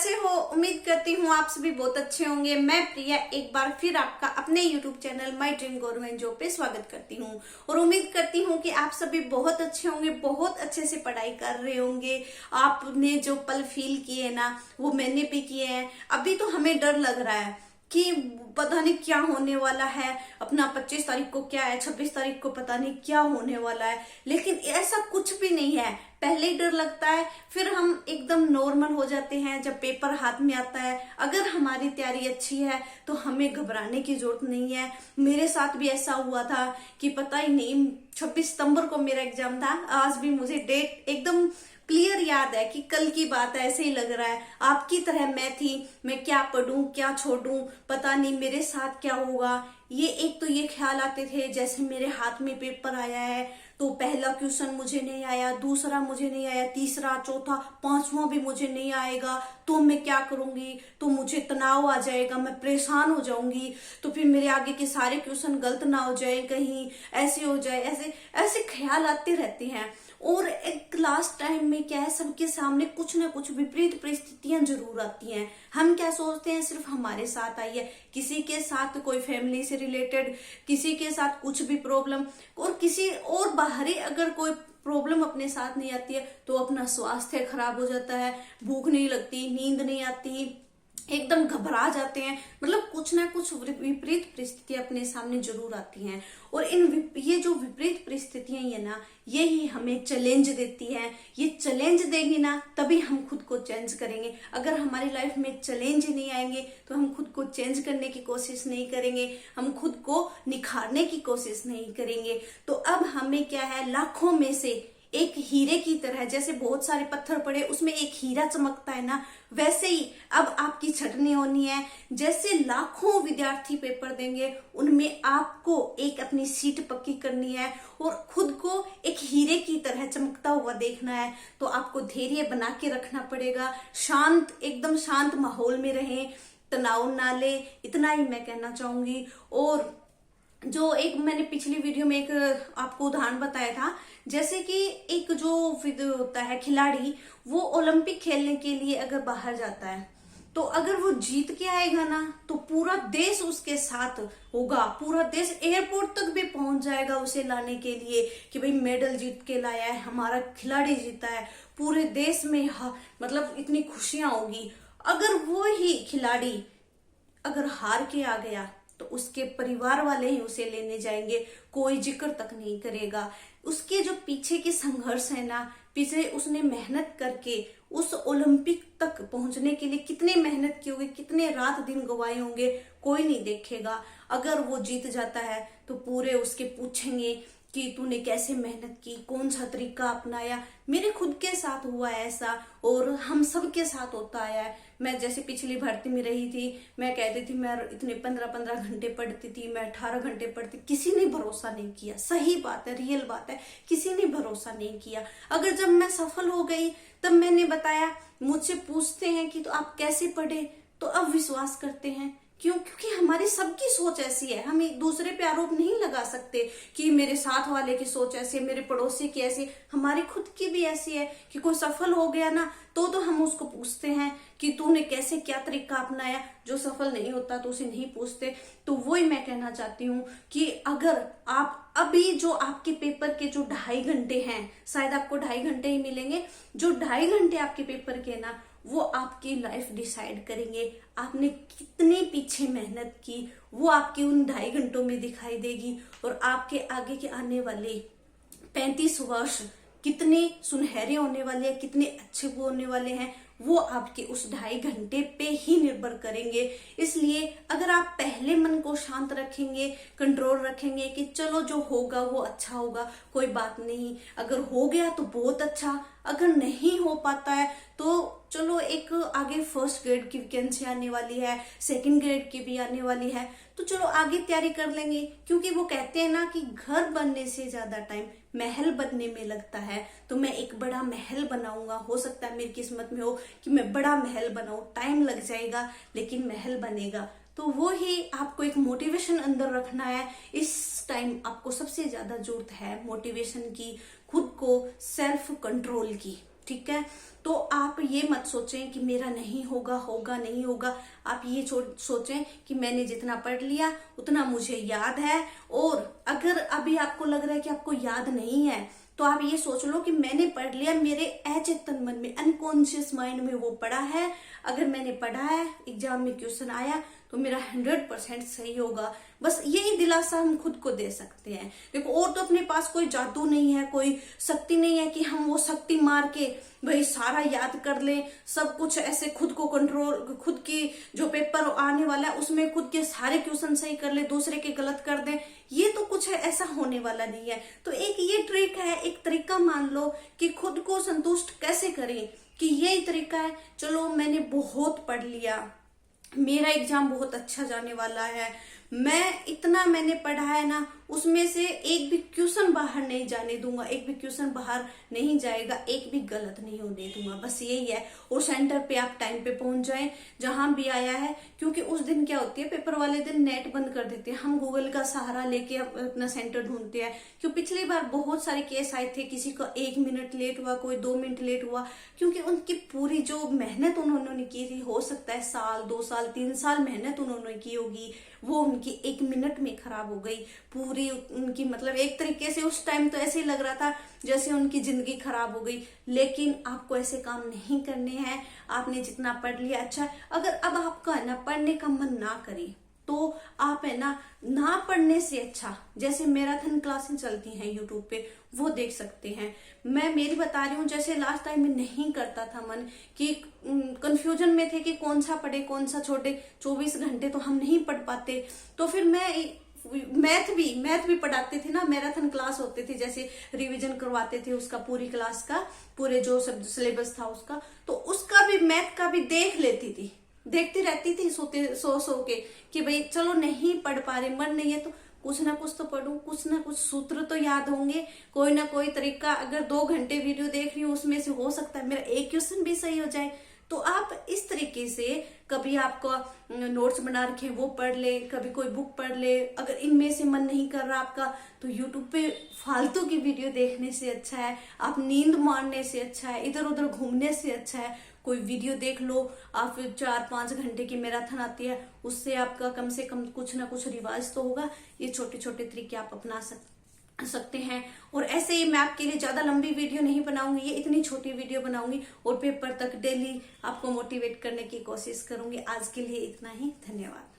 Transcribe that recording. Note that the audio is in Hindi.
कैसे हो? उम्मीद करती हूँ आप सभी बहुत अच्छे होंगे। मैं प्रिया एक बार फिर आपका अपने YouTube channel my dream government job पे स्वागत करती हूँ और उम्मीद करती हूँ कि आप सभी बहुत अच्छे होंगे, बहुत अच्छे से पढ़ाई कर रहे होंगे। आपने जो पल फील किए ना वो मैंने भी किए हैं। अभी तो हमें डर लग रहा है कि पता नहीं क्या होने वाला है, अपना 25 तारीख को क्या है, 26 तारीख को पता नहीं क्या होने वाला है, लेकिन ऐसा कुछ भी नहीं है। पहले ही डर लगता है, फिर हम एकदम नॉर्मल हो जाते हैं जब पेपर हाथ में आता है। अगर हमारी तैयारी अच्छी है तो हमें घबराने की जरूरत नहीं है। मेरे साथ भी ऐसा हुआ था कि पता ही नहीं 26 सितंबर को मेरा एग्जाम था। आज भी मुझे डेट एकदम क्लियर याद है कि कल की बात है, ऐसे ही लग रहा है। आपकी तरह मैं थी, मैं क्या पढूं क्या छोड़ूं, पता नहीं मेरे साथ क्या होगा। एक तो ये ख्याल आते थे जैसे मेरे हाथ में पेपर आया है तो पहला क्वेश्चन मुझे नहीं आया, दूसरा मुझे नहीं आया, तीसरा चौथा पांचवा भी मुझे नहीं आएगा तो मैं क्या करूंगी, तो मुझे तनाव आ जाएगा, मैं परेशान हो जाऊंगी, तो फिर मेरे आगे के सारे क्वेश्चन गलत ना हो जाए, कहीं ऐसे हो जाए, ऐसे ऐसे ख्याल आते रहते हैं। और एक लास्ट टाइम में क्या है, सबके सामने कुछ ना कुछ विपरीत परिस्थितियां जरूर आती हैं। हम क्या सोचते हैं सिर्फ हमारे साथ आई है, किसी के साथ कोई फैमिली से रिलेटेड, किसी के साथ कुछ भी प्रॉब्लम, और किसी और बाहरी अगर कोई प्रॉब्लम अपने साथ नहीं आती है तो अपना स्वास्थ्य खराब हो जाता है, भूख नहीं लगती, नींद नहीं आती, एकदम घबरा जाते हैं। मतलब कुछ ना कुछ विपरीत परिस्थितियां अपने सामने जरूर आती हैं। और ये जो विपरीत परिस्थितियां है ना, यही हमें चैलेंज देती हैं। ये चैलेंज देंगी ना तभी हम खुद को चेंज करेंगे। अगर हमारी लाइफ में चैलेंज नहीं आएंगे तो हम खुद को चेंज करने की कोशिश नहीं करेंगे, हम खुद को निखारने की कोशिश नहीं करेंगे। तो अब हमें क्या है, लाखों में से एक हीरे की तरह, जैसे बहुत सारे पत्थर पड़े उसमें एक हीरा चमकता है ना, वैसे ही अब आपकी छटनी होनी है। जैसे लाखों विद्यार्थी पेपर देंगे उनमें आपको एक अपनी सीट पक्की करनी है और खुद को एक हीरे की तरह चमकता हुआ देखना है। तो आपको धैर्य बना के रखना पड़ेगा, शांत, एकदम शांत माहौल में रहें, तनाव ना ले, इतना ही मैं कहना चाहूंगी। और जो एक मैंने पिछली वीडियो में एक आपको उदाहरण बताया था, जैसे कि एक जो होता है खिलाड़ी, वो ओलंपिक खेलने के लिए अगर बाहर जाता है तो अगर वो जीत के आएगा ना तो पूरा देश उसके साथ होगा, पूरा देश एयरपोर्ट तक भी पहुंच जाएगा उसे लाने के लिए कि भाई मेडल जीत के लाया है, हमारा खिलाड़ी जीता है। पूरे देश में मतलब इतनी खुशियां होगी। अगर वो ही खिलाड़ी अगर हार के आ गया तो उसके परिवार वाले ही उसे लेने जाएंगे, कोई जिक्र तक नहीं करेगा। उसके जो पीछे के संघर्ष है ना, पीछे उसने मेहनत करके उस ओलंपिक तक पहुंचने के लिए कितनी मेहनत की होगी, कितने रात दिन गवाए होंगे, कोई नहीं देखेगा। अगर वो जीत जाता है तो पूरे उसके पूछेंगे कि तूने कैसे मेहनत की, कौन सा तरीका अपनाया। मेरे खुद के साथ हुआ है ऐसा और हम सब के साथ होता आया है। मैं जैसे पिछली भर्ती में रही थी, मैं कहती थी मैं इतने 15-15 घंटे पढ़ती थी, मैं 18 घंटे पढ़ती, किसी ने भरोसा नहीं किया। सही बात है, रियल बात है, किसी ने भरोसा नहीं किया। अगर जब मैं सफल हो गई तब मैंने बताया, मुझसे पूछते हैं कि तो आप कैसे पढ़े, तो अब विश्वास करते हैं। क्यों? क्योंकि हमारी सबकी सोच ऐसी है। हम एक दूसरे पे आरोप नहीं लगा सकते कि मेरे साथ वाले की सोच ऐसी है, मेरे पड़ोसी की ऐसी, हमारी खुद की भी ऐसी है कि कोई सफल हो गया ना तो हम उसको पूछते हैं कि तूने कैसे क्या तरीका अपनाया। जो सफल नहीं होता तो उसे नहीं पूछते। तो वही मैं कहना चाहती हूँ कि अगर आप अभी जो आपके पेपर के जो 2.5 घंटे हैं, शायद आपको 2.5 घंटे ही मिलेंगे, जो 2.5 घंटे आपके पेपर के ना, वो आपकी लाइफ डिसाइड करेंगे। आपने कितने पीछे मेहनत की वो आपके उन 2.5 घंटों में दिखाई देगी। और आपके आगे के आने वाले 35 वर्ष कितने सुनहरे होने वाले हैं, कितने अच्छे वो होने वाले हैं, वो आपके उस 2.5 घंटे पे ही निर्भर करेंगे। इसलिए अगर आप पहले मन को शांत रखेंगे, कंट्रोल रखेंगे कि चलो जो होगा वो अच्छा होगा, कोई बात नहीं, अगर हो गया तो बहुत अच्छा, अगर नहीं हो पाता है तो चलो एक आगे फर्स्ट ग्रेड की वैकेंसी आने वाली है, सेकंड ग्रेड की भी आने वाली है, तो चलो आगे तैयारी कर लेंगे। क्योंकि वो कहते हैं ना कि घर बनने से ज्यादा टाइम महल बनने में लगता है। तो मैं एक बड़ा महल बनाऊंगा, हो सकता है मेरी किस्मत में हो कि मैं बड़ा महल बनाऊं, टाइम लग जाएगा लेकिन महल बनेगा। तो वो ही आपको एक मोटिवेशन अंदर रखना है। इस टाइम आपको सबसे ज्यादा जरूरत है मोटिवेशन की, खुद को सेल्फ कंट्रोल की, ठीक है। तो आप ये मत सोचें कि मेरा नहीं होगा, होगा नहीं होगा। आप ये सोचें कि मैंने जितना पढ़ लिया उतना मुझे याद है। और अगर अभी आपको लग रहा है कि आपको याद नहीं है, तो आप ये सोच लो कि मैंने पढ़ लिया, मेरे अचेतन मन में, अनकॉन्शियस माइंड में वो पढ़ा है। अगर मैंने पढ़ा है, एग्जाम में क्वेश्चन आया तो मेरा 100% सही होगा। बस यही दिलासा हम खुद को दे सकते हैं। देखो, और तो अपने पास कोई जादू नहीं है, कोई शक्ति नहीं है कि हम वो शक्ति मार के भाई सारा याद कर लें, सब कुछ ऐसे खुद को कंट्रोल, खुद की जो पेपर आने वाला है उसमें खुद के सारे क्वेश्चन सही कर ले, दूसरे के गलत कर दें। ये तो कुछ है ऐसा होने वाला नहीं है। तो एक ये ट्रिक है, एक तरीका मान लो कि खुद को संतुष्ट कैसे करें, कि यही तरीका है। चलो मैंने बहुत पढ़ लिया, मेरा एग्जाम बहुत अच्छा जाने वाला है, मैंने पढ़ा है ना, उसमें से एक भी क्वेश्चन बाहर नहीं जाने दूंगा, एक भी क्वेश्चन बाहर नहीं जाएगा, एक भी गलत नहीं होने दूंगा। बस यही है। और सेंटर पे आप टाइम पे पहुंच जाएं जहां भी आया है। क्योंकि उस दिन क्या होती है, पेपर वाले दिन नेट बंद कर देते हैं, हम गूगल का सहारा लेके अपना सेंटर ढूंढते हैं। क्योंकि पिछली बार बहुत सारे केस आए थे, किसी का 1 मिनट लेट हुआ, कोई 2 मिनट लेट हुआ, क्योंकि उनकी पूरी जो मेहनत उन्होंने की थी, हो सकता है साल 2 साल 3 साल मेहनत उन्होंने की होगी, वो उनकी 1 मिनट में खराब हो गई पूरी उनकी। मतलब एक तरीके से उस टाइम तो ऐसे ही लग रहा था जैसे उनकी जिंदगी खराब हो गई। लेकिन आपको ऐसे काम नहीं करने हैं। आपने जितना पढ़ लिया अच्छा। अगर अब आपका ना पढ़ने का मन ना करे, तो आप है ना पढ़ने से अच्छा, जैसे मैराथन क्लासें चलती हैं यूट्यूब पे, वो देख सकते हैं। मैं मेरी बता रही हूँ, जैसे लास्ट टाइम में नहीं करता था मन, कि कंफ्यूजन में थे कि कौन सा पढ़े कौन सा छोड़े, 24 घंटे तो हम नहीं पढ़ पाते। तो फिर मैं मैथ भी पढ़ाते थे ना, मैराथन क्लास होते थे, जैसे रिवीजन करवाते थे उसका, पूरी क्लास का, पूरे जो सब सिलेबस था उसका, तो उसका भी, मैथ का भी देख लेती थी, देखती रहती थी सो के, कि भाई चलो नहीं पढ़ पा रहे, मन नहीं है तो कुछ ना कुछ तो पढ़ूं, कुछ ना कुछ सूत्र तो याद होंगे, कोई ना कोई तरीका। अगर 2 घंटे वीडियो देख रही हूँ, उसमें से हो सकता है मेरा एक क्वेश्चन भी सही हो जाए। तो आप इस तरीके से, कभी आपका नोट्स बना रखे वो पढ़ ले, कभी कोई बुक पढ़ ले। अगर इनमें से मन नहीं कर रहा आपका, तो यूट्यूब पे फालतू की वीडियो देखने से अच्छा है, आप नींद मारने से अच्छा है, इधर उधर घूमने से अच्छा है, कोई वीडियो देख लो। आप 4-5 घंटे की मैराथन आती है, उससे आपका कम से कम कुछ ना कुछ रिवाज तो होगा। ये छोटे छोटे तरीके आप अपना सकते हैं। और ऐसे ही मैं आपके लिए ज्यादा लंबी वीडियो नहीं बनाऊंगी, ये इतनी छोटी वीडियो बनाऊंगी और पेपर तक डेली आपको मोटिवेट करने की कोशिश करूंगी। आज के लिए इतना ही, धन्यवाद।